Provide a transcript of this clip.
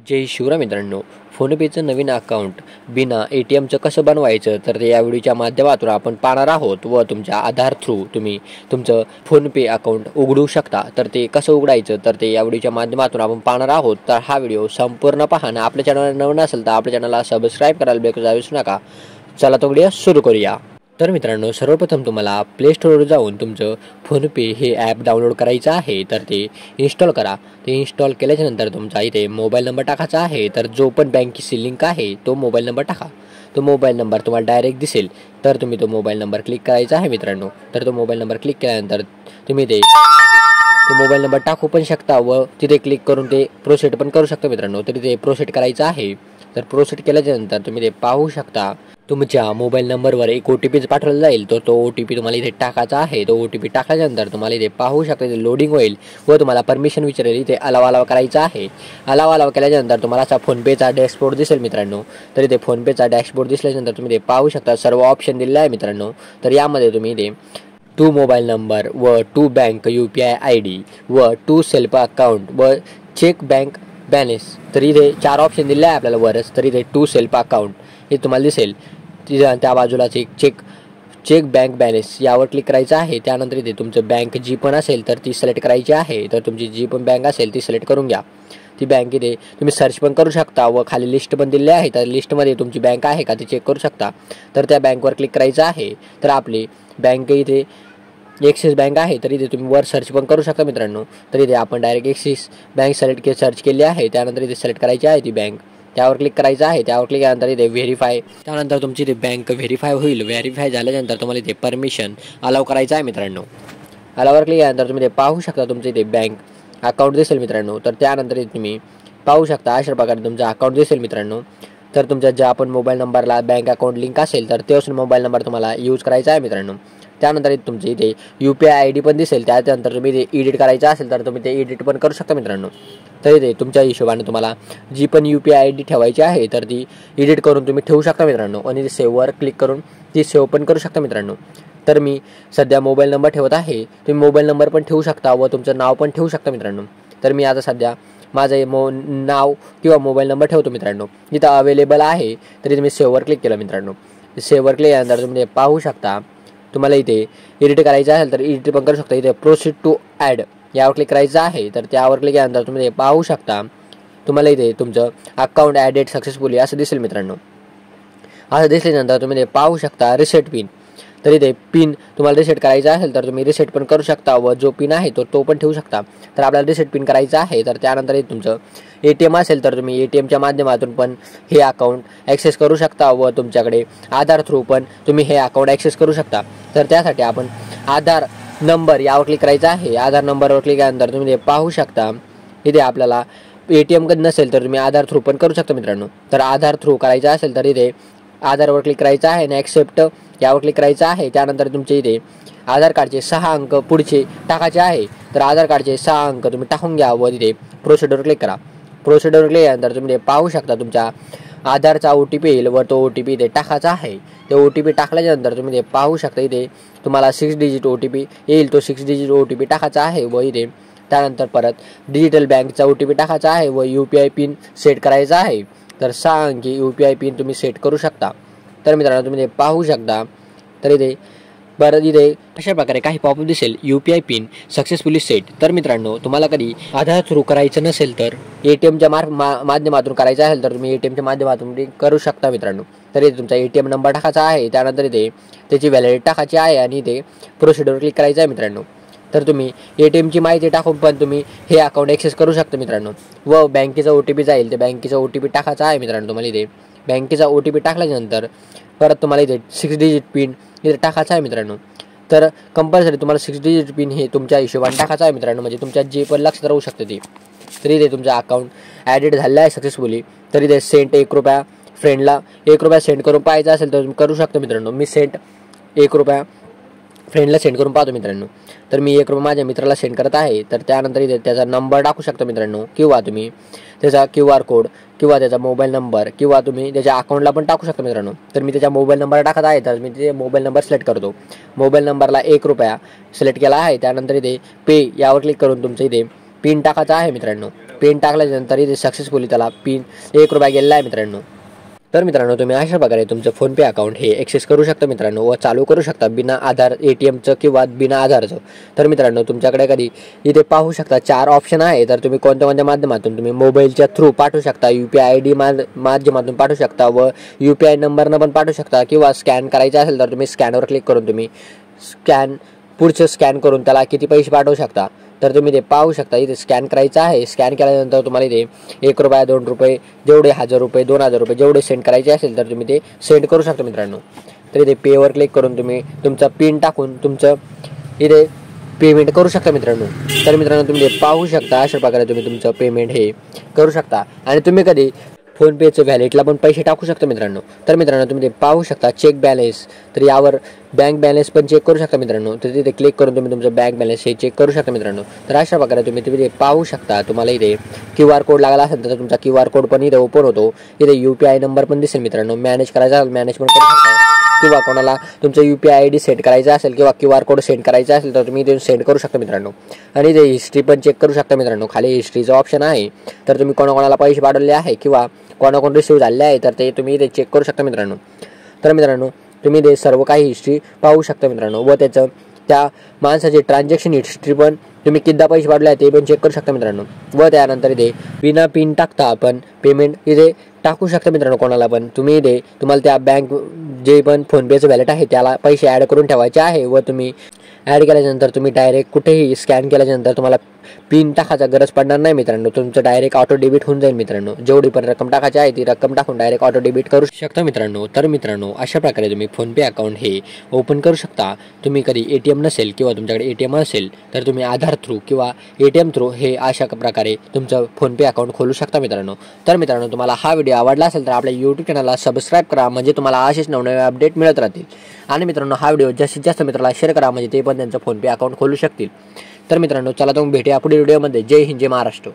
जय शिवराय मित्रांनो, फोनपेचं नवीन अकाउंट बिना ATMचं कसं बनवायचं तर ते या व्हिडिओच्या माध्यमातून आपण पाहणार आहोत व तुमच्या आधार थ्रू तुम्ही तुमचं फोनपे अकाउंट उघडू शकता. तर ते कसं उघडायचं तर ते या व्हिडिओच्या माध्यमातून आपण पाहणार आहोत. तर हा व्हिडिओ संपूर्ण पहा ना. आपल्या चॅनलवर नवीन असेल तर आपल्या चॅनलला सबस्क्राईब करायला विसरू नका. चला तो व्हिडिओ सुरू करूया. तर मित्रांनो, सर्वप्रथम तुम्हाला प्ले स्टोरवर जाऊन तुमचं फोनपे हे ॲप डाउनलोड करायचं आहे. तर ते इन्स्टॉल करा. ते इन्स्टॉल केल्याच्यानंतर तुमचा इथे मोबाईल नंबर टाकायचा आहे. तर जो पण बँकेची लिंक आहे तो मोबाईल नंबर टाका. तो मोबाईल नंबर तुम्हाला डायरेक्ट दिसेल. तर तुम्ही तो मोबाईल नंबर क्लिक करायचा आहे मित्रांनो. तर तो मोबाईल नंबर क्लिक केल्यानंतर तुम्ही तो मोबाईल नंबर टाकू पण शकता व तिथे क्लिक करून ते प्रोसेट पण करू शकता मित्रांनो. तरी ते प्रोसेट करायचं आहे. तर प्रोसेट केल्याच्यानंतर तुम्ही ते पाहू शकता तुमच्या मोबाईल नंबरवर एक OTP पाठवला जाईल. तो OTP तुम्हाला इथे टाकायचा आहे. तो OTP टाकल्यानंतर तुम्हाला इथे पाहू शकता इथे लोडिंग होईल व तुम्हाला परमिशन विचारेल. इथे अलाव करायचा आहे. अलाव केल्यानंतर तुम्हाला असा फोनपेचा डॅशबोर्ड दिसेल मित्रांनो. तर इथे फोनपेचा डॅशबोर्ड दिसल्यानंतर तुम्ही ते पाहू शकता सर्व ऑप्शन दिलेले आहे मित्रांनो. तर यामध्ये तुम्ही इथे टू मोबाईल नंबर व टू बँक UPI ID व टू सेल्फ अकाउंट व चेक बँक बॅलन्स, तर इथे 4 ऑप्शन दिले आहे आपल्याला वरच. तर इथे टू सेल्फ अकाउंट हे तुम्हाला दिसेल. त्या बाजूलाच एक चेक बँक बॅलन्स यावर क्लिक करायचं आहे. त्यानंतर इथे तुमचं बँक जी पण असेल तर ती सिलेक्ट करायची आहे. तर तुमची जी पण बँक असेल ती सिलेक्ट करून घ्या. ती बँक इथे तुम्ही सर्च पण करू शकता व खाली लिस्ट पण दिली आहे. तर लिस्टमध्ये तुमची बँक आहे का ती चेक करू शकता. तर त्या बँकवर क्लिक करायचं आहे. तर आपली बँक इथे ॲक्सिस बँक आहे. तर इथे तुम्ही वर सर्च पण करू शकता मित्रांनो. तर इथे आपण डायरेक्ट ॲक्सिस बँक सर्च केली आहे. त्यानंतर इथे सिलेक्ट करायची आहे ती बँक. त्यावर क्लिक करायचं आहे. त्यावर क्लिक केल्यानंतर इथे व्हेरीफाय, त्यानंतर तुमची इथे बँक व्हेरीफाय होईल. व्हेरीफाय झाल्यानंतर तुम्हाला इथे परमिशन अलाव करायचं आहे मित्रांनो. अलाववर क्लिक केल्यानंतर तुम्ही इथे पाहू शकता तुमचं इथे बँक अकाउंट दिसेल मित्रांनो. तर त्यानंतर इथे तुम्ही पाहू शकता अशा प्रकारे तुमचं अकाउंट दिसेल मित्रांनो. तर तुमच्या ज्या आपण मोबाईल नंबरला बँक अकाउंट लिंक असेल तर तेच मोबाईल नंबर तुम्हाला यूज करायचा आहे मित्रांनो. त्यानंतर इथे तुमची इथे UPI ID पण दिसेल. त्यानंतर तुम्ही इथे एडिट करायचं असेल तर तुम्ही ते एडिट पण करू शकता मित्रांनो. तर इथे तुमच्या हिशोबाने तुम्हाला जी पण UPI ID ठेवायची आहे तर ती एडिट करून तुम्ही ठेवू शकता मित्रांनो. आणि ते सेव्हवर क्लिक करून ती सेव्ह पण करू शकता मित्रांनो. तर मी सध्या मोबाईल नंबर ठेवत आहे. तुम्ही मोबाईल नंबर पण ठेवू शकता व तुमचं नाव पण ठेवू शकता मित्रांनो. तर मी आता सध्या माझं नाव किंवा मोबाईल नंबर ठेवतो मित्रांनो. जिथं अवेलेबल आहे तरी तुम्ही सेव्हवर क्लिक केलं मित्रांनो. सेव्हवर क्लिक केल्यानंतर तुम्ही पाहू शकता तुम्हाला इथे एडिट करायचं असेल तर एडिट पण करू शकता. इथे प्रोसीड टू ॲड यावर क्लिक करायचं आहे. तर त्यावर क्लिक केल्यानंतर तुम्ही हे पाहू शकता तुम्हाला इथे तुमचं अकाउंट ॲडेड सक्सेसफुली असं दिसेल मित्रांनो. असं दिसल्यानंतर तुम्ही ते पाहू शकता रिसेट पिन. तर इथे पिन तुम्हाला रिसेट करायचा असेल तर तुम्ही रिसेट पण करू शकता व जो पिन आहे तो पण ठेवू शकता. तर आपल्याला रिसेट पिन करायचा आहे. तर त्यानंतर इथे तुमचं ATM असेल तर तुम्ही ATMच्या माध्यमातून पण हे अकाउंट ॲक्सेस करू शकता व तुमच्याकडे आधार थ्रू पण तुम्ही हे अकाउंट ॲक्सेस करू शकता. तर त्यासाठी आपण आधार नंबर यावर क्लिक करायचा आहे. आधार नंबरवर क्लिक केल्यानंतर तुम्ही ते पाहू शकता इथे आपल्याला ATM कधी नसेल तर तुम्ही आधार थ्रू पण करू शकता मित्रांनो. तर आधार थ्रू करायचं असेल तर इथे आधारवर क्लिक करायचं आहे आणि ॲक्सेप्ट यावर क्लिक करायचं आहे. त्यानंतर तुमचे इथे आधार कार्डचे 6 अंक पुढचे टाकायचे आहे. तर आधार कार्डचे 6 अंक तुम्ही टाकून घ्या व तिथे प्रोसिडरवर क्लिक करा. प्रोसिडरवर क्लिक केल्यानंतर तुम्ही पाहू शकता तुमच्या आधारचा OTP येईल व तो OTP इथे टाकायचा आहे. ते OTP टाकल्यानंतर तुम्ही ते पाहू शकता इथे तुम्हाला 6 डिजिट OTP येईल. तो 6 डिजिट OTP टाकायचा आहे व इथे त्यानंतर परत डिजिटल बँकचा OTP टाकायचा आहे व UPI पिन सेट करायचा आहे. तर 6 अंकी UPI पिन तुम्ही सेट करू शकता. तर मित्रांनो तुम्ही ते पाहू शकता. तर इथे बरं इथे अशा प्रकारे काही पॉपअप दिसेल UPI पिन सक्सेसफुली सेट. तर मित्रांनो तुम्हाला कधी आधार थ्रू करायचं नसेल तर ATMच्या माध्यमातून करायचं असेल तर तुम्ही ATMच्या माध्यमातून करू शकता मित्रांनो. तर इथे तुमचा ATM नंबर टाकायचा आहे. त्यानंतर इथे त्याची व्हॅलिडिटी टाकायची आहे आणि इथे प्रोसिडरवर क्लिक करायचं आहे मित्रांनो. तर तुम्ही ATMची माहिती टाकून पण तुम्ही हे अकाउंट ॲक्सेस करू शकता मित्रांनो. व बँकेचा OTP जाईल. ते बँकेचा OTP टाकायचा आहे मित्रांनो. तुम्हाला इथे बँकेचा OTP टाकल्यानंतर परत तुम्हाला इथे 6 डिजिट पिन इथे टाकायचं आहे मित्रांनो. तर कंपल्सरी तुम्हाला 6 डिजिट पिन हे तुमच्या हिशोबाने टाकायचं आहे मित्रांनो. म्हणजे तुमच्या जे पण लक्षात राहू शकते ते. तरी इथे तुमचं अकाउंट ॲडेड झालं आहे सक्सेसफुली. तरी इथे सेंट ₹1 फ्रेंडला ₹1 सेंड करून पाहायचं असेल तर तुम्ही करू शकता मित्रांनो. मी सेंट ₹1 फ्रेंडला सेंड करून पाहतो मित्रांनो. तर मी ₹1 माझ्या मित्राला सेंड करत आहे. तर त्यानंतर इथे त्याचा नंबर टाकू शकता मित्रांनो किंवा तुम्ही त्याचा QR कोड किंवा त्याचा मोबाईल नंबर किंवा तुम्ही त्याच्या अकाउंटला पण टाकू शकता मित्रांनो. तर मी त्याच्या मोबाईल नंबर टाकत आहे. तर मी ते मोबाईल नंबर सिलेक्ट करतो. मोबाईल नंबरला ₹1 सिलेक्ट केला आहे. त्यानंतर इथे पे यावर क्लिक करून तुमचं इथे पिन टाकायचा आहे मित्रांनो. पिन टाकल्यानंतर इथे सक्सेसफुली त्याला पिन 1 रुपया गेलेला आहे मित्रांनो. तर मित्रांनो तुम्ही अशा प्रकारे तुमचं फोनपे अकाउंट हे ॲक्सेस करू शकता मित्रांनो व चालू करू शकता बिना आधार ATMचं किंवा बिना आधारचं. तर मित्रांनो तुमच्याकडे कधी इथे पाहू शकता 4 ऑप्शन आहे. तर तुम्ही कोणत्या माध्यमातून तुम्ही मोबाईलच्या थ्रू पाठवू शकता, UPI ID माध्यमातून पाठवू शकता व UPI नंबरनं पण पाठवू शकता किंवा स्कॅन करायचं असेल तर तुम्ही स्कॅनवर क्लिक करून तुम्ही पुढचं स्कॅन करून त्याला किती पैसे पाठवू शकता. तर तुम्ही ते पाहू शकता. इथे स्कॅन करायचं आहे. स्कॅन केल्यानंतर तुम्हाला इथे 1 रुपया 2 रुपये जेवढे 1000 रुपये 2000 रुपये जेवढे सेंड करायचे असेल तर तुम्ही ते सेंड करू शकता मित्रांनो. तर इथे पेवर क्लिक करून तुम्ही तुमचा पिन टाकून तुमचं इथे पेमेंट करू शकता मित्रांनो. तर मित्रांनो तुम्ही ते पाहू शकता अशा प्रकारे तुम्ही तुमचं पेमेंट हे करू शकता. आणि तुम्ही कधी फोनपेचं वॅलेटला पण पैसे टाकू शकता मित्रांनो. तर मित्रांनो तुम्ही ते पाहू शकता चेक बॅलन्स. तर यावर बँक बॅलन्स पण चेक करू शकता मित्रांनो. तर तिथे क्लिक करून तुम्ही तुमचं बँक बॅलन्स हे चेक करू शकता मित्रांनो. तर अशा प्रकारे तुम्ही ते पाहू शकता. तुम्हाला इथे QR कोड लागला असेल तर तुमचा QR कोड पण इथे ओपन होतो. इथे UPI नंबर पण दिसेल मित्रांनो. मॅनेज करायचा असेल मॅनेज पण करू शकता किंवा कोणाला तुमचं UPI ID सेट करायचं असेल किंवा QR कोड सेंड करायचा असेल तर तुम्ही इथे सेंड करू शकता मित्रांनो. आणि इथे हिस्ट्री पण चेक करू शकता मित्रांनो. खाली हिस्ट्रीचं ऑप्शन आहे. तर तुम्ही कोणाकोणाला पैसे पाठवले आहे किंवा कोणाकोण रिसीव्ह झाले आहे तर ते तुम्ही इथे चेक करू शकता मित्रांनो. तर मित्रांनो तुम्ही ते सर्व काही हिस्ट्री पाहू शकता मित्रांनो व त्याचं त्या माणसाची ट्रान्झॅक्शन हिस्ट्री पण तुम्ही किती पैसे पाठवले आहे ते पण चेक करू शकता मित्रांनो. व त्यानंतर इथे बिना पिन टाकता आपण पेमेंट इथे टाकू शकता मित्रांनो कोणाला पण. तुम्ही इथे तुम्हाला त्या बँक जे पण फोनपेचं वॅलेट आहे त्याला पैसे ॲड करून ठेवायचे आहे व तुम्ही ॲड केल्यानंतर तुम्ही डायरेक्ट कुठेही स्कॅन केल्यानंतर तुम्हाला पिन टाकायचा गरज पडणार नाही मित्रांनो. तुमचं डायरेक्ट ऑटो डेबिट होऊन जाईल मित्रांनो. जेवढी पण रक्कम टाकायची आहे ती रक्कम टाकून डायरेक्ट ऑटो डेबिट करू शकता मित्रांनो. तर मित्रांनो अशा प्रकारे तुम्ही फोनपे अकाउंट हे ओपन करू शकता. तुम्ही कधी ATM नसेल किंवा तुमच्याकडे ATM असेल तर तुम्ही आधार थ्रू किंवा ATM थ्रू हे अशा प्रकारे तुमचं फोनपे अकाउंट खोलू शकता मित्रांनो. तर मित्रांनो तुम्हाला हा व्हिडिओ आवडला असेल तर आपल्या YouTube चॅनलला सबस्क्राईब करा म्हणजे तुम्हाला असेच नवनवे अपडेट मिळत राहतील. आणि मित्रांनो हा व्हिडिओ जास्तीत जास्त मित्राला शेअर करा म्हणजे ते पण त्यांचं फोनपे अकाउंट खोलू शकतील. तर मित्रांनो चला तुम्ही भेटूया पुढील व्हिडिओमध्ये. जय हिंद जय महाराष्ट्र.